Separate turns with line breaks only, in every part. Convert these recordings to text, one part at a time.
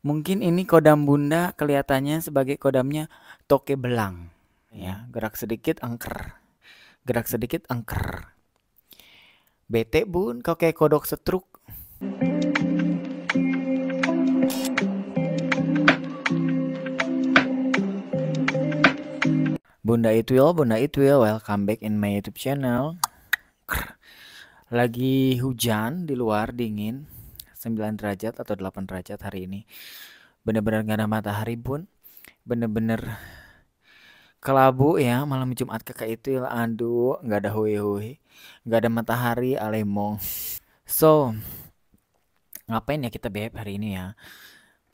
Mungkin ini kodam bunda kelihatannya sebagai kodamnya toke belang. Ya, gerak sedikit angker. Gerak sedikit angker. Bete bun, kau kayak kodok setruk. Bunda Itwil, welcome back in my YouTube channel. Lagi hujan di luar, dingin, 9 derajat atau 8 derajat hari ini. Bener-bener gak ada matahari pun. Bener-bener kelabu ya, malam Jumat kakak Itwil. Aduh, gak ada hui-hui. Gak ada matahari, alemong. So, ngapain ya kita beb hari ini ya?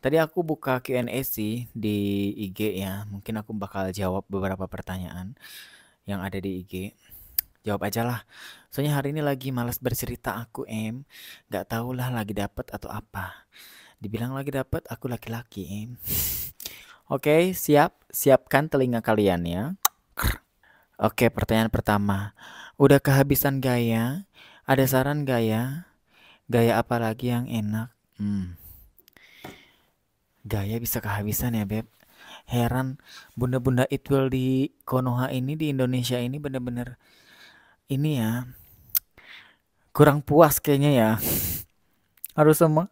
Tadi aku buka Q&A sih di IG ya. Mungkin aku bakal jawab beberapa pertanyaan yang ada di IG. Jawab aja lah. Soalnya hari ini lagi malas bercerita aku Gak tau lah lagi dapet atau apa. Dibilang lagi dapet, aku laki-laki Oke, siap. Siapkan telinga kalian ya. Oke, pertanyaan pertama. Udah kehabisan gaya? Ada saran gaya? Gaya apa lagi yang enak? Gaya bisa kehabisan ya, Beb. Heran, bunda-bunda Itwil di Konoha ini, di Indonesia ini bener-bener ini ya, kurang puas kayaknya ya. Harus semua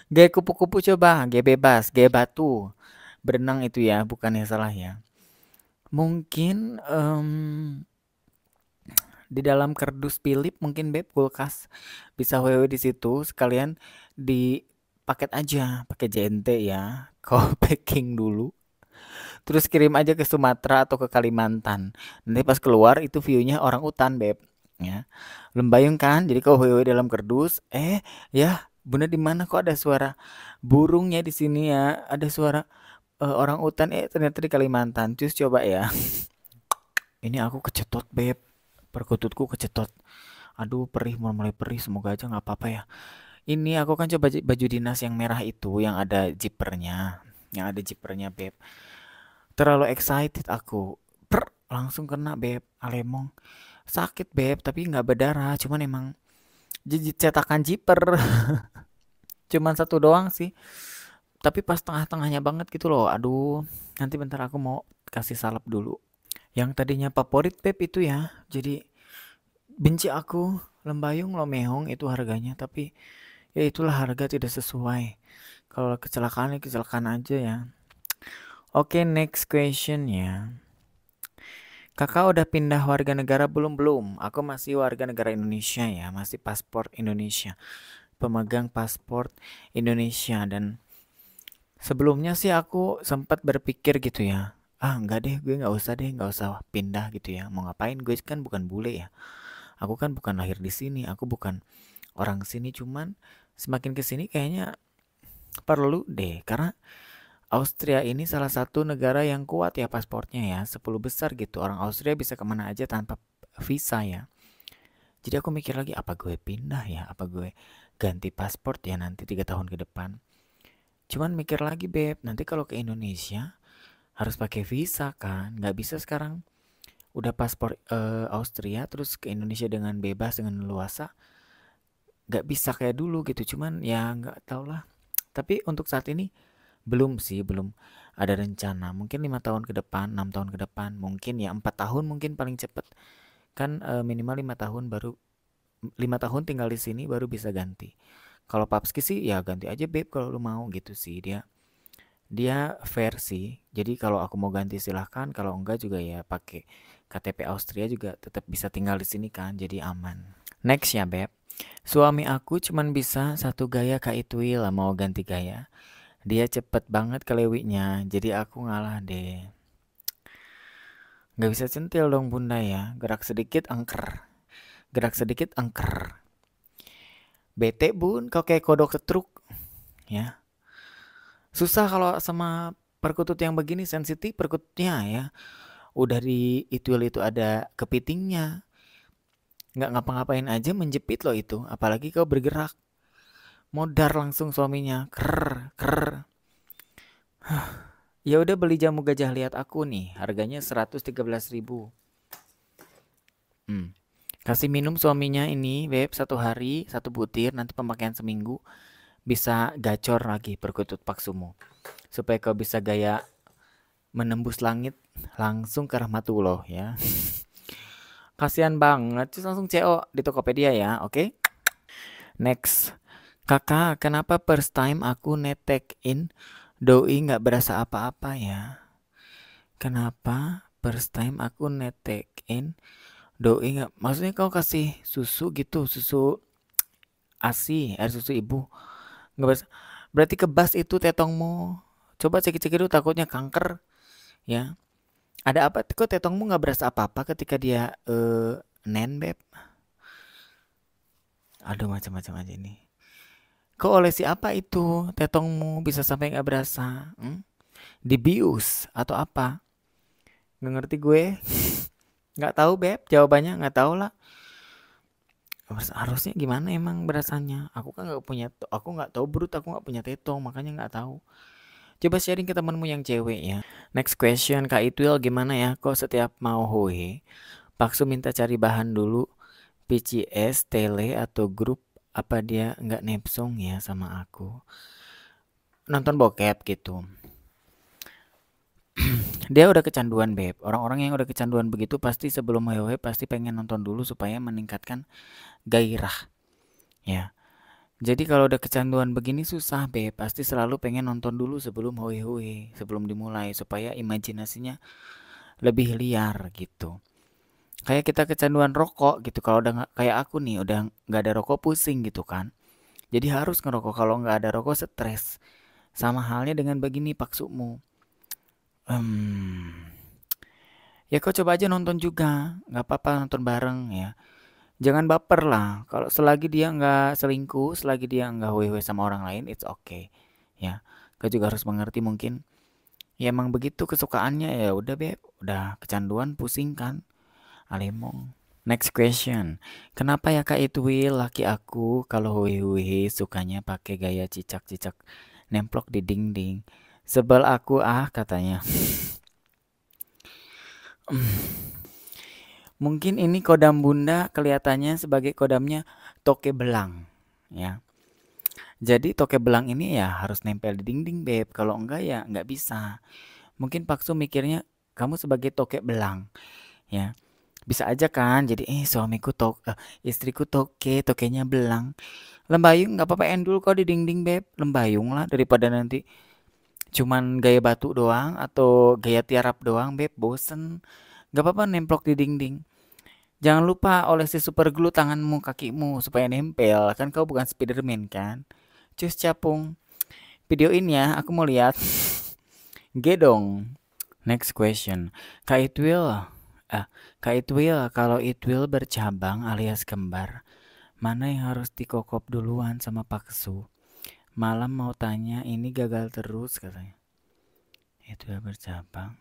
gaya kupu-kupu coba, gaya bebas, gaya batu. Berenang itu ya, bukannya salah ya. Mungkin di dalam kardus Philip mungkin beb kulkas bisa WW di situ sekalian di paket aja pakai JNT ya. Kau packing dulu. Terus kirim aja ke Sumatera atau ke Kalimantan. Nanti pas keluar itu view-nya orang utan, Beb. Ya. Lembayung kan? Jadi kau hewe dalam kardus, ya, Bunda di mana kok ada suara burungnya di sini ya? Ada suara orang utan ternyata di Kalimantan. Terus coba ya. Ini aku kecetot, Beb. Perkututku kecetot. Aduh, perih mulai perih. Semoga aja nggak apa-apa ya. Ini aku kan coba baju dinas yang merah itu yang ada zippernya. Yang ada zippernya, Beb. Terlalu excited aku. Langsung kena beb, alemong. Sakit beb, tapi nggak berdarah. Cuman emang cetakan jiper. Cuman satu doang sih. Tapi pas tengah-tengahnya banget gitu loh. Aduh, nanti bentar aku mau kasih salep dulu. Yang tadinya favorit beb itu ya. Jadi benci aku. Lembayung Lomehong itu harganya. Tapi ya itulah harga tidak sesuai. Kalau kecelakaan ya kecelakaan aja ya. Oke, next question ya. Kakak udah pindah warga negara belum? Belum. Aku masih warga negara Indonesia ya, masih paspor Indonesia. Pemegang paspor Indonesia dan sebelumnya sih aku sempat berpikir gitu ya. Ah, enggak deh, gue nggak usah pindah gitu ya. Mau ngapain? Gue kan bukan bule ya. Aku kan bukan lahir di sini, aku bukan orang sini cuman semakin ke sini kayaknya perlu deh karena Austria ini salah satu negara yang kuat ya paspornya ya, 10 besar gitu. Orang Austria bisa kemana aja tanpa visa ya. Jadi aku mikir lagi apa gue pindah ya, apa gue ganti paspor ya nanti 3 tahun ke depan. Cuman mikir lagi beb, nanti kalau ke Indonesia harus pakai visa kan, nggak bisa sekarang udah paspor Austria terus ke Indonesia dengan bebas dengan luasa, nggak bisa kayak dulu gitu. Cuman ya nggak tau lah. Tapi untuk saat ini belum sih, belum ada rencana. Mungkin 5 tahun ke depan, 6 tahun ke depan, mungkin ya 4 tahun mungkin paling cepet. Kan minimal 5 tahun baru 5 tahun tinggal di sini baru bisa ganti. Kalau Papski sih ya ganti aja beb kalau lu mau gitu sih dia. Dia fair sih. Jadi kalau aku mau ganti silahkan, kalau enggak juga ya pakai KTP Austria juga tetap bisa tinggal di sini kan, jadi aman. Next ya beb. Suami aku cuman bisa satu gaya Kak Itwil lah mau ganti gaya. Dia cepet banget kelewiknya, jadi aku ngalah deh. Gak bisa centil dong bunda ya, gerak sedikit angker. Gerak sedikit angker. Bete bun, kau kayak kodok setruk. Ya, susah kalau sama perkutut yang begini sensitif perkututnya ya. Udah di Itwil itu ada kepitingnya. Nggak ngapa-ngapain aja menjepit loh itu, apalagi kau bergerak. Modar langsung suaminya, ker ker. Ya udah beli jamu gajah lihat aku nih, harganya 113.000. Kasih minum suaminya ini, beb, 1 hari, 1 butir, nanti pemakaian seminggu. bisa gacor lagi perkutut paksumu. Supaya kau bisa gaya menembus langit langsung ke rahmatullah ya. Kasihan banget, terus langsung CO di Tokopedia ya, oke? Next. Kakak, kenapa first time aku netek in doi nggak berasa apa-apa ya? Kenapa first time aku netek in doi nggak? Maksudnya kau kasih susu gitu, susu ASI, air susu ibu. Nggak berasa. Berarti kebas itu tetongmu. Coba cek-cek dulu takutnya kanker ya. Ada apa? Kok tetongmu nggak berasa apa-apa ketika dia nen beb? Aduh macam-macam aja ini. Kok oleh siapa itu tetongmu bisa sampai nggak berasa? Dibius atau apa? Nggak ngerti gue. Nggak tahu beb. Jawabannya nggak tahu lah. Harusnya gimana emang berasanya? Aku kan nggak punya. Aku nggak tahu brut. Aku nggak punya tetong. Makanya nggak tahu. Coba sharing ke temanmu yang cewek ya. Next question, Kak Itwil gimana ya? Kok setiap mau hoe, Paksu minta cari bahan dulu, PCS, tele, atau grup, apa dia nggak nepsong ya sama aku? Nonton bokep gitu. Dia udah kecanduan beb. Orang-orang yang udah kecanduan begitu pasti sebelum hoe pasti pengen nonton dulu supaya meningkatkan gairah. Ya. Jadi kalau udah kecanduan begini susah beb. Pasti selalu pengen nonton dulu sebelum hoe, sebelum dimulai supaya imajinasinya lebih liar gitu. Kayak kita kecanduan rokok gitu. Kalau udah kayak aku nih udah nggak ada rokok pusing gitu kan. Jadi harus ngerokok. Kalau nggak ada rokok stres. Sama halnya dengan begini paksumu. Ya kau coba aja nonton juga. Nggak apa-apa nonton bareng ya. Jangan baper lah. Kalau selagi dia nggak selingkuh, selagi dia nggak wewe sama orang lain, it's okay. Ya, kau juga harus mengerti mungkin. Ya emang begitu kesukaannya ya udah beb. Udah kecanduan pusing kan. Alemong. Next question. Kenapa ya Kak Itwil laki aku kalau wewe sukanya pakai gaya cicak-cicak nemplok di dinding. Sebel aku katanya. Mungkin ini kodam bunda kelihatannya sebagai kodamnya toke belang. Ya. Jadi toke belang ini ya harus nempel di dinding beb. Kalau enggak ya enggak bisa. Mungkin Paksu mikirnya kamu sebagai toke belang. Ya. Bisa aja kan jadi suamiku istriku tokenya belang. Lembayung nggak apa-apa endul kok di dinding beb. Lembayung lah daripada nanti cuman gaya batu doang atau gaya tiarap doang beb bosen. Gak apa-apa nemplok di dinding. Jangan lupa olesi super glue tanganmu, kakimu supaya nempel. Kan kau bukan Spiderman kan? Cus capung. Videoin ya, aku mau lihat. Gedong. Next question. Kak Itwil, kalau Itwil bercabang alias kembar, mana yang harus dikokop duluan sama Paksu? Malam mau tanya, ini gagal terus katanya. Itwil bercabang.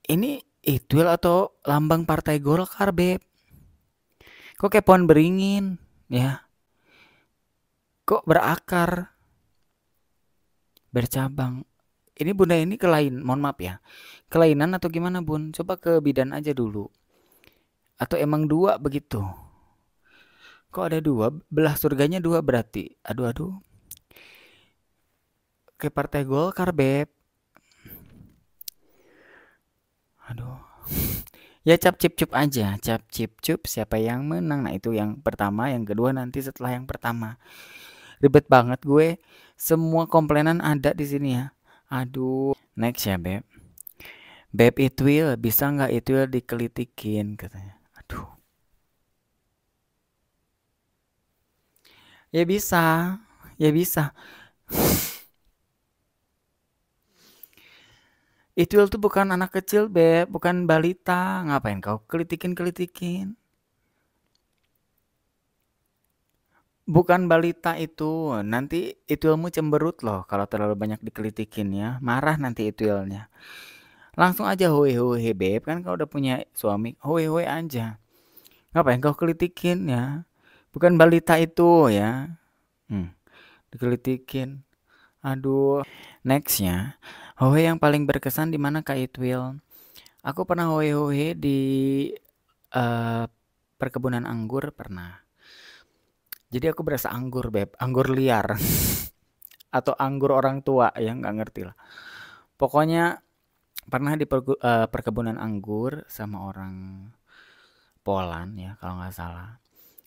Ini Itwil atau lambang partai Golkar, beb? Kok kayak pohon beringin, ya? Kok berakar, bercabang? Ini bunda ini mohon maaf ya. Kelainan atau gimana bun? Coba ke bidan aja dulu. Atau emang dua begitu? Kok ada dua? Belah surganya dua berarti. Aduh. Kayak partai Golkar, beb. Aduh. Ya cap cip cup aja, cap cip cup siapa yang menang. Nah itu yang pertama, yang kedua nanti setelah yang pertama. Ribet banget gue. Semua komplainan ada di sini ya. Aduh. Next ya beb. Beb Itwil, bisa nggak Itwil dikelitikin katanya. Aduh. Ya bisa. Ya bisa. Itwil tuh bukan anak kecil beb. Bukan balita. Ngapain kau kelitikin. Bukan balita itu. Nanti Itwilmu cemberut loh. Kalau terlalu banyak dikelitikin ya. Marah nanti Itwilnya. Langsung aja hoe beb. Kan kau udah punya suami. Hoe aja. Ngapain kau kelitikin ya? Bukan balita itu ya. Dikelitikin. Aduh. Nextnya. Hoe yang paling berkesan di mana Kak Itwil? Aku pernah hoe di perkebunan anggur pernah. Jadi aku berasa anggur, Beb. Anggur liar. Atau anggur orang tua, ya nggak ngerti lah. Pokoknya pernah di perkebunan anggur sama orang Poland ya, kalau nggak salah.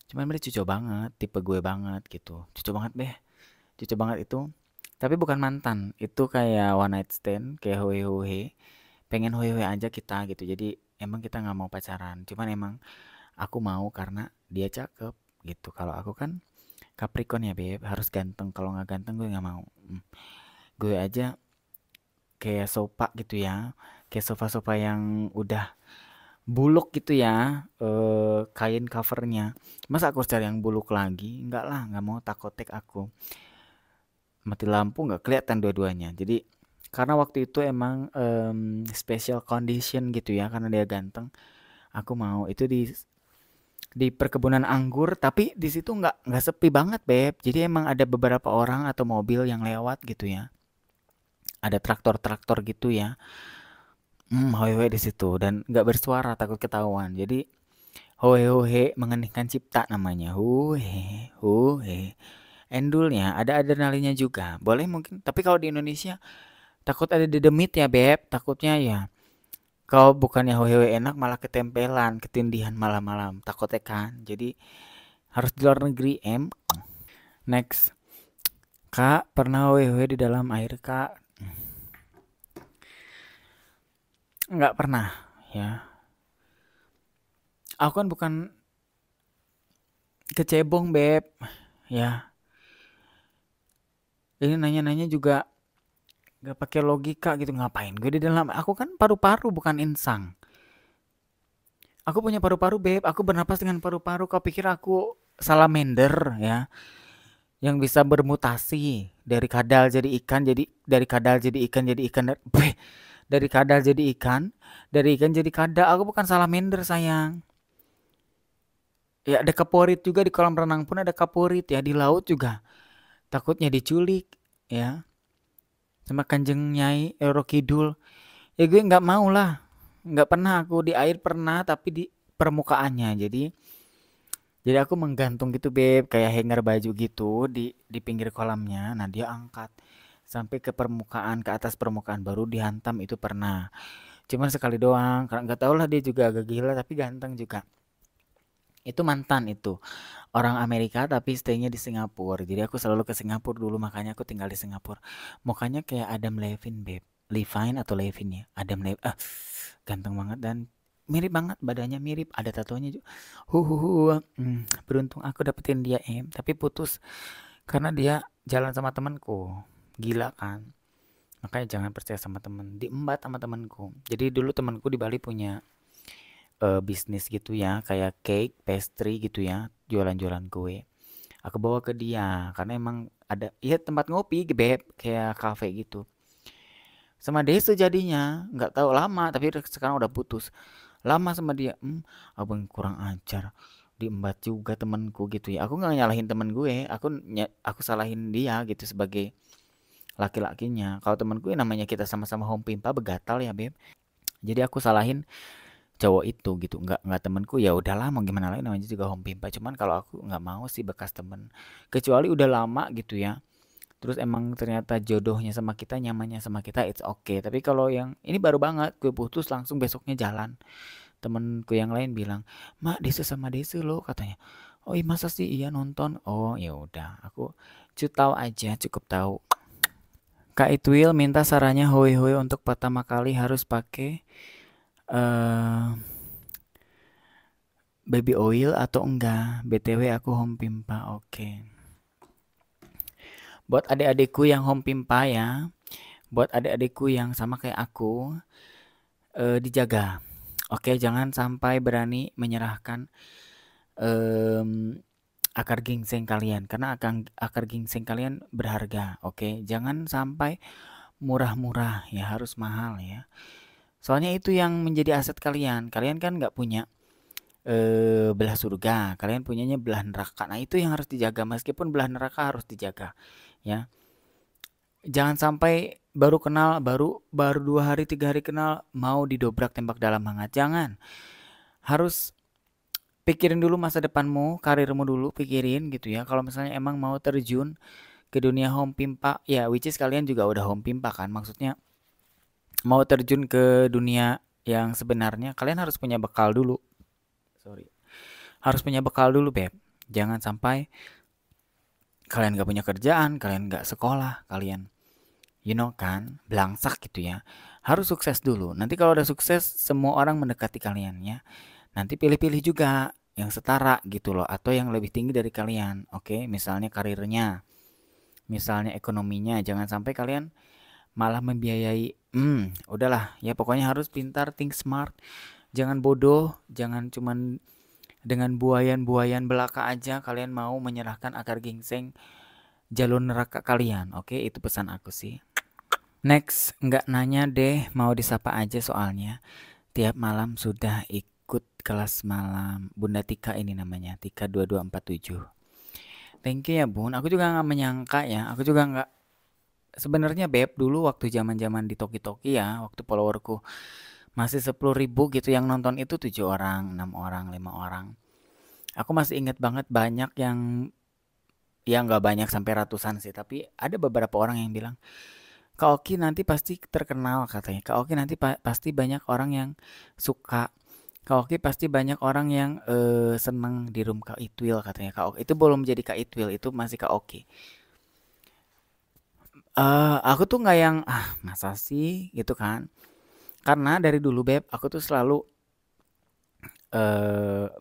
Cuman mereka cucu banget, tipe gue banget gitu. Cucu banget deh, cucu banget itu. Tapi bukan mantan, itu kayak one night stand, kayak hohe-hohe. Pengen hohe-hohe aja kita gitu. Jadi emang kita nggak mau pacaran. Cuman emang aku mau karena dia cakep gitu. Kalau aku kan Capricorn ya beb, harus ganteng. Kalau nggak ganteng gue nggak mau. Gue aja kayak sofa gitu ya, kayak sofa-sofa yang udah buluk gitu ya, kain covernya. Masa aku cari yang buluk lagi? Enggak lah, nggak mau, takotek aku. Mati lampu nggak kelihatan dua-duanya. Jadi karena waktu itu emang special condition gitu ya, karena dia ganteng. Aku mau itu di perkebunan anggur, tapi di situ nggak sepi banget beb. Jadi emang ada beberapa orang atau mobil yang lewat gitu ya. Ada traktor-traktor gitu ya. Howe di situ dan nggak bersuara takut ketahuan. Jadi hohe mengeningkan cipta namanya. Huhe. Endulnya ada adrenalinnya juga. Boleh mungkin, tapi kalau di Indonesia takut ada dedemit ya, Beb. Takutnya ya. Kalau bukannya hohe enak malah ketempelan, ketindihan malam-malam. Takutnya kan. Jadi harus di luar negeri, em. Next. Kak, pernah hohe di dalam air, Kak? Nggak pernah, ya. Aku kan bukan kecebong, Beb. Ya, ini nanya-nanya juga gak pakai logika gitu, ngapain gue di dalam, aku kan paru-paru bukan insang. Aku punya paru-paru beb, aku bernapas dengan paru-paru. Kau pikir aku salamander ya, yang bisa bermutasi dari kadal jadi ikan, jadi dari kadal jadi ikan, jadi ikan dari kadal jadi ikan, dari ikan jadi kadal. Aku bukan salamander sayang. Ya ada kaporit juga di kolam renang pun ada kaporit ya, di laut juga takutnya diculik ya sama kanjeng nyai Roro Kidul. Ya gue nggak mau lah, nggak pernah aku di air pernah, tapi di permukaannya. Jadi aku menggantung gitu beb, kayak hanger baju gitu di pinggir kolamnya. Nah dia angkat sampai ke permukaan, ke atas permukaan, baru dihantam. Itu pernah. Cuman sekali doang, karena nggak tahu lah, dia juga agak gila tapi ganteng juga. Itu mantan itu. Orang Amerika tapi stay-nya di Singapura. Jadi aku selalu ke Singapura dulu, makanya aku tinggal di Singapura. Mukanya kayak Adam Levine, Beb. Levine atau Levine ya? Adam Levine. Ganteng banget dan mirip banget, badannya mirip, ada tatonya juga. Beruntung aku dapetin dia, tapi putus karena dia jalan sama temanku. Gila kan? Makanya jangan percaya sama temen. Diembat sama temanku. Jadi dulu temanku di Bali punya bisnis gitu ya, kayak cake, pastry gitu ya, jualan-jualan kue. Aku bawa ke dia karena emang ada ya tempat ngopi, beb, kayak cafe gitu. Sama Desa jadinya, nggak tahu lama, tapi sekarang udah putus. Lama sama dia, abang kurang ajar, diembat juga temanku gitu ya. Aku nggak nyalahin temen gue, aku salahin dia gitu sebagai laki-lakinya. Kalau temen gue namanya kita sama-sama home pimpa begatal ya beb. Jadi aku salahin cowok itu gitu, nggak temenku. Ya udahlah, mau gimana lagi, namanya juga home pimpa. Cuman kalau aku nggak mau sih bekas temen, kecuali udah lama gitu ya. Terus emang ternyata jodohnya sama kita, nyamannya sama kita, it's okay. Tapi kalau yang ini baru banget, gue putus langsung besoknya jalan. Temenku yang lain bilang, "Mak, Desa sama Desa lo," katanya. "Oh iya, masa sih? Iya nonton." Oh ya udah, aku cukup tahu aja, cukup tahu. Kak Itwil minta sarannya hoi hoi untuk pertama kali harus pakai eh baby oil atau enggak. BTW aku home pimpa, oke. Buat adik-adikku yang home pimpa ya, buat adik-adikku yang sama kayak aku, dijaga. Oke, jangan sampai berani menyerahkan em, akar ginseng kalian, karena akar ginseng kalian berharga. Oke, jangan sampai murah-murah ya, harus mahal ya. Soalnya itu yang menjadi aset kalian. Kalian kan nggak punya belah surga, kalian punyanya belah neraka. Nah itu yang harus dijaga, meskipun belah neraka harus dijaga ya. Jangan sampai baru kenal, baru baru 2 hari 3 hari kenal mau didobrak tembak dalam hangat. Jangan. Harus pikirin dulu masa depanmu, karirmu dulu, pikirin gitu ya. Kalau misalnya emang mau terjun ke dunia home pimpa, ya which is kalian juga udah home pimpa kan, maksudnya mau terjun ke dunia yang sebenarnya, kalian harus punya bekal dulu. Sorry. Harus punya bekal dulu, Beb. Jangan sampai kalian gak punya kerjaan, kalian gak sekolah, kalian kan, belangsak gitu ya. Harus sukses dulu. Nanti kalau udah sukses, semua orang mendekati kalian ya. Nanti pilih-pilih juga yang setara gitu loh, atau yang lebih tinggi dari kalian. Oke, misalnya karirnya, misalnya ekonominya. Jangan sampai kalian malah membiayai. Udahlah ya, pokoknya harus pintar, think smart. Jangan bodoh, jangan cuman dengan buayan-buayan belaka aja kalian mau menyerahkan akar gingseng jalur neraka kalian. Oke, itu pesan aku sih. Next, nggak nanya deh, mau disapa aja soalnya. Tiap malam sudah ikut kelas malam. Bunda Tika ini namanya, Tika 2247. Thank you ya Bun, aku juga nggak menyangka ya. Aku juga nggak, sebenarnya Beb, dulu waktu zaman-zaman di Toki-Toki ya, waktu followerku masih 10.000 gitu, yang nonton itu 7 orang, 6 orang, 5 orang. Aku masih ingat banget banyak yang, ya nggak banyak sampai ratusan sih, tapi ada beberapa orang yang bilang, Kak Oki nanti pasti terkenal katanya. Kak Oki nanti pasti banyak orang yang suka. Kak Oki pasti banyak orang yang seneng di room Kak Itwil katanya. Kak Oki itu belum jadi Kak Itwil, itu masih Kak Oki. Aku tuh nggak yang masa sih gitu kan. Karena dari dulu Beb, aku tuh selalu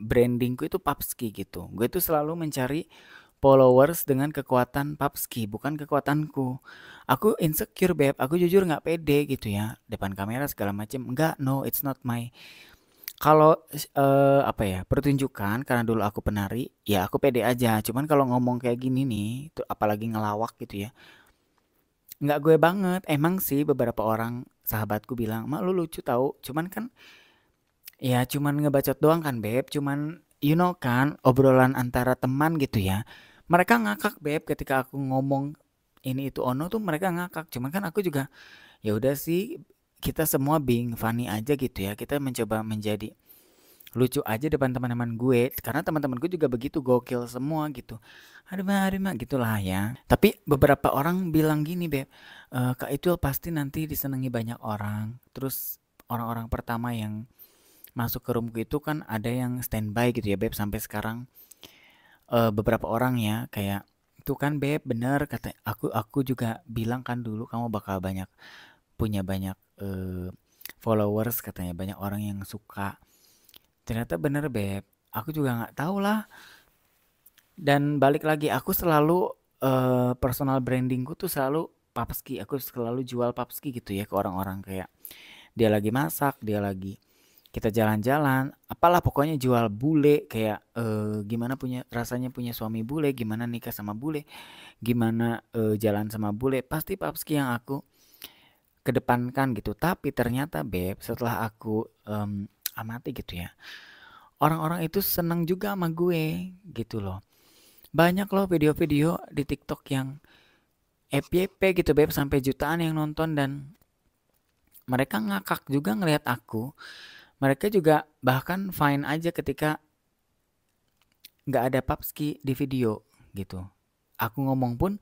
brandingku itu Papski gitu. Gue tuh selalu mencari followers dengan kekuatan Papski, bukan kekuatanku. Aku insecure, Beb. Aku jujur nggak pede gitu ya. Depan kamera segala macam. Enggak, no, it's not my. Kalau apa ya, pertunjukan karena dulu aku penari, ya aku pede aja. Cuman kalau ngomong kayak gini nih, tuh apalagi ngelawak gitu ya. Nggak gue banget. Emang sih beberapa orang sahabatku bilang, "Mak lu lucu tahu." Cuman kan ya cuman ngebacot doang kan, Beb. Cuman kan obrolan antara teman gitu ya. Mereka ngakak, Beb, ketika aku ngomong ini itu ono tuh mereka ngakak. Cuman kan aku juga ya udah sih, kita semua being funny aja gitu ya. Kita mencoba menjadi lucu aja depan teman-teman gue karena teman-temanku juga begitu gokil semua gitu. Aduh mah gitulah ya. Tapi beberapa orang bilang gini, Beb. Kak itu pasti nanti disenangi banyak orang. Terus orang-orang pertama yang masuk ke roomku itu kan ada yang standby gitu ya Beb sampai sekarang. Beberapa orang ya kayak itu kan Beb bener kata aku juga bilang kan dulu kamu bakal punya banyak followers katanya, banyak orang yang suka. Ternyata bener Beb, aku juga nggak tahu lah. Dan balik lagi aku selalu personal brandingku tuh selalu Papski, aku selalu jual Papski gitu ya ke orang-orang, kayak dia lagi masak, dia lagi kita jalan-jalan, apalah pokoknya jual bule, kayak gimana rasanya punya suami bule, gimana nikah sama bule, gimana jalan sama bule, pasti Papski yang aku kedepankan gitu. Tapi ternyata Beb, setelah aku amati gitu ya, orang-orang itu seneng juga sama gue gitu loh. Banyak loh video-video di TikTok yang FYP gitu Beb, sampai jutaan yang nonton, dan mereka ngakak juga ngelihat aku. Mereka juga bahkan fine aja ketika nggak ada Papski di video gitu. Aku ngomong pun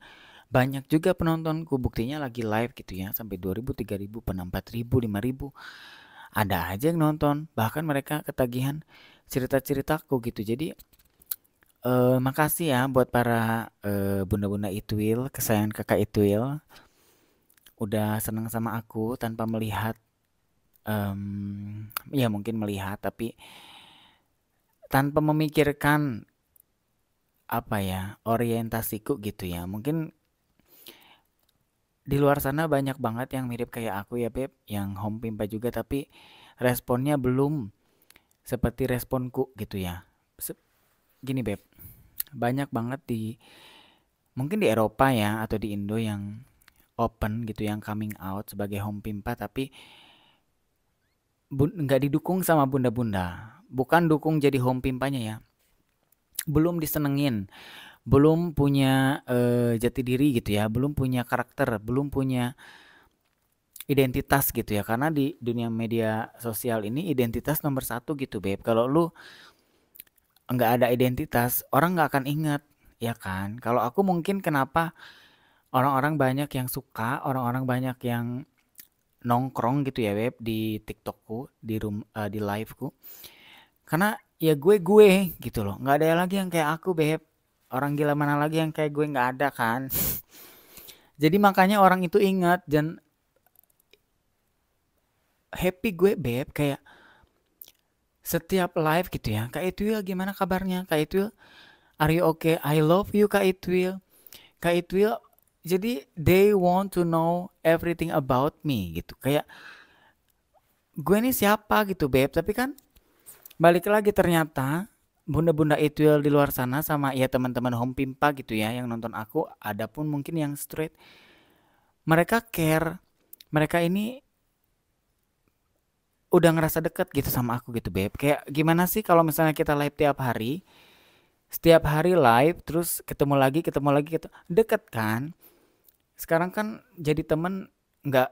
banyak juga penontonku, buktinya lagi live gitu ya, sampai 2.000, 3.000, pernah 4.000, 5.000. Ada aja yang nonton, bahkan mereka ketagihan cerita-ceritaku gitu. Jadi makasih ya buat para bunda-bunda Itwil, kesayangan kakak Itwil, udah seneng sama aku tanpa melihat, ya mungkin melihat tapi tanpa memikirkan apa ya orientasiku gitu ya. Mungkin di luar sana banyak banget yang mirip kayak aku ya Beb, yang home pimpa juga tapi responnya belum seperti responku gitu ya. Gini Beb, banyak banget mungkin di Eropa ya atau di Indo yang open gitu, yang coming out sebagai home pimpa, tapi nggak didukung sama bunda-bunda. Bukan dukung jadi home pimpanya ya, belum disenengin, belum punya jati diri gitu ya, belum punya karakter, belum punya identitas gitu ya. Karena di dunia media sosial ini identitas nomor satu gitu Beb. Kalau lu nggak ada identitas, orang nggak akan ingat, ya kan? Kalau aku mungkin kenapa orang-orang banyak yang suka, orang-orang banyak yang nongkrong gitu ya Beb di TikTokku, di liveku. Karena ya gue gitu loh. Nggak ada lagi yang kayak aku Beb. Orang gila mana lagi yang kayak gue nggak ada kan. Jadi makanya orang itu ingat dan happy gue Beb kayak setiap live gitu ya. Kak Itwil gimana kabarnya? Kak Itwil, are you okay? I love you Kak Itwil. Kak Itwil, jadi they want to know everything about me gitu. Kayak gue ini siapa gitu Beb. Tapi kan balik lagi ternyata bunda-bunda Itwil di luar sana sama ya teman-teman Home Pimpa gitu ya yang nonton aku. Ada pun mungkin yang straight. Mereka care. Mereka ini udah ngerasa deket gitu sama aku gitu Beb. Kayak gimana sih kalau misalnya kita live tiap hari, setiap hari live terus ketemu lagi gitu. Deket kan? Sekarang kan jadi temen nggak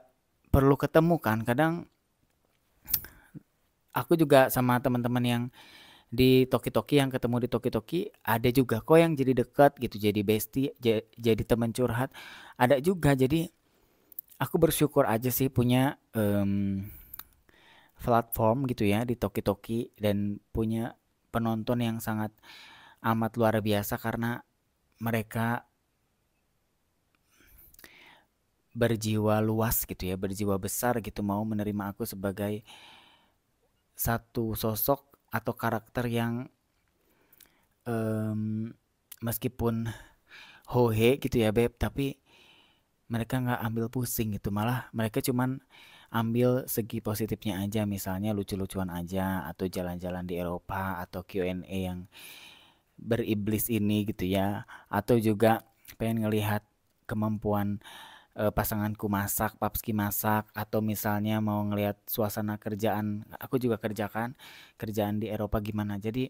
perlu ketemu kan. Kadang aku juga sama teman-teman yang di Toki-Toki yang ketemu di Toki-Toki ada juga kok yang jadi dekat gitu, jadi bestie, jadi teman curhat. Ada juga. Jadi aku bersyukur aja sih punya platform gitu ya di Toki-Toki dan punya penonton yang sangat amat luar biasa karena mereka berjiwa luas gitu ya, berjiwa besar gitu mau menerima aku sebagai satu sosok atau karakter yang meskipun hohe gitu ya Beb, tapi mereka nggak ambil pusing gitu, malah mereka cuman ambil segi positifnya aja, misalnya lucu-lucuan aja atau jalan-jalan di Eropa atau Q&A yang beriblis ini gitu ya, atau juga pengen ngelihat kemampuan pasanganku masak, papski masak, atau misalnya mau ngelihat suasana kerjaan, aku juga kerjakan kerjaan di Eropa gimana. Jadi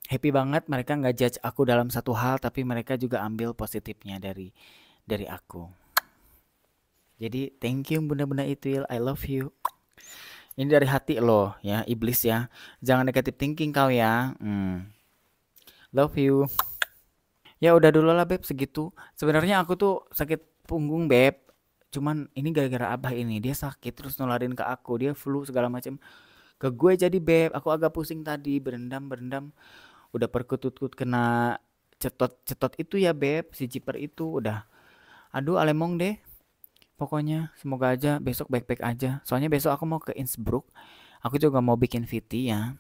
happy banget mereka nggak judge aku dalam satu hal, tapi mereka juga ambil positifnya dari aku. Jadi thank you bunda-bunda Itwil, I love you. Ini dari hati loh ya, iblis ya. Jangan negative thinking kau ya. Love you. Ya udah dulu lah Beb segitu. Sebenarnya aku tuh sakit punggung Beb. Cuman ini gara-gara Abah ini, dia sakit terus nularin ke aku, dia flu segala macam. Ke gue jadi Beb, aku agak pusing tadi, berendam-berendam. Udah perkutut kena cetot-cetot itu ya Beb, si jiper itu udah. Aduh alemong deh. Pokoknya semoga aja besok baik-baik aja. Soalnya besok aku mau ke Innsbruck. Aku juga mau bikin VT ya.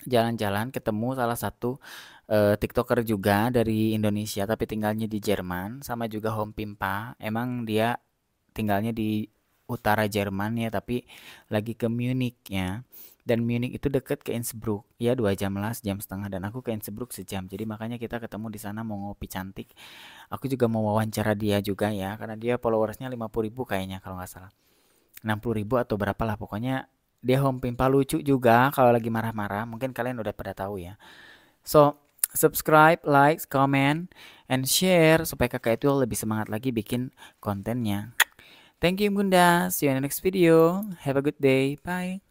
Jalan-jalan ketemu salah satu TikToker juga dari Indonesia tapi tinggalnya di Jerman sama juga Home Pimpa. Emang dia tinggalnya di utara Jerman ya tapi lagi ke Munich ya. Dan Munich itu deket ke Innsbruck ya 2 jam lah, sejam setengah, dan aku ke Innsbruck sejam. Jadi makanya kita ketemu di sana mau ngopi cantik. Aku juga mau wawancara dia juga ya karena dia followersnya 50.000 kayaknya kalau nggak salah. 60.000 atau berapa lah pokoknya. Dia Home Pimpa lucu juga kalau lagi marah-marah. Mungkin kalian udah pada tahu ya. So, subscribe, like, comment, and share supaya kakak itu lebih semangat lagi bikin kontennya. Thank you Bunda. See you in the next video. Have a good day. Bye.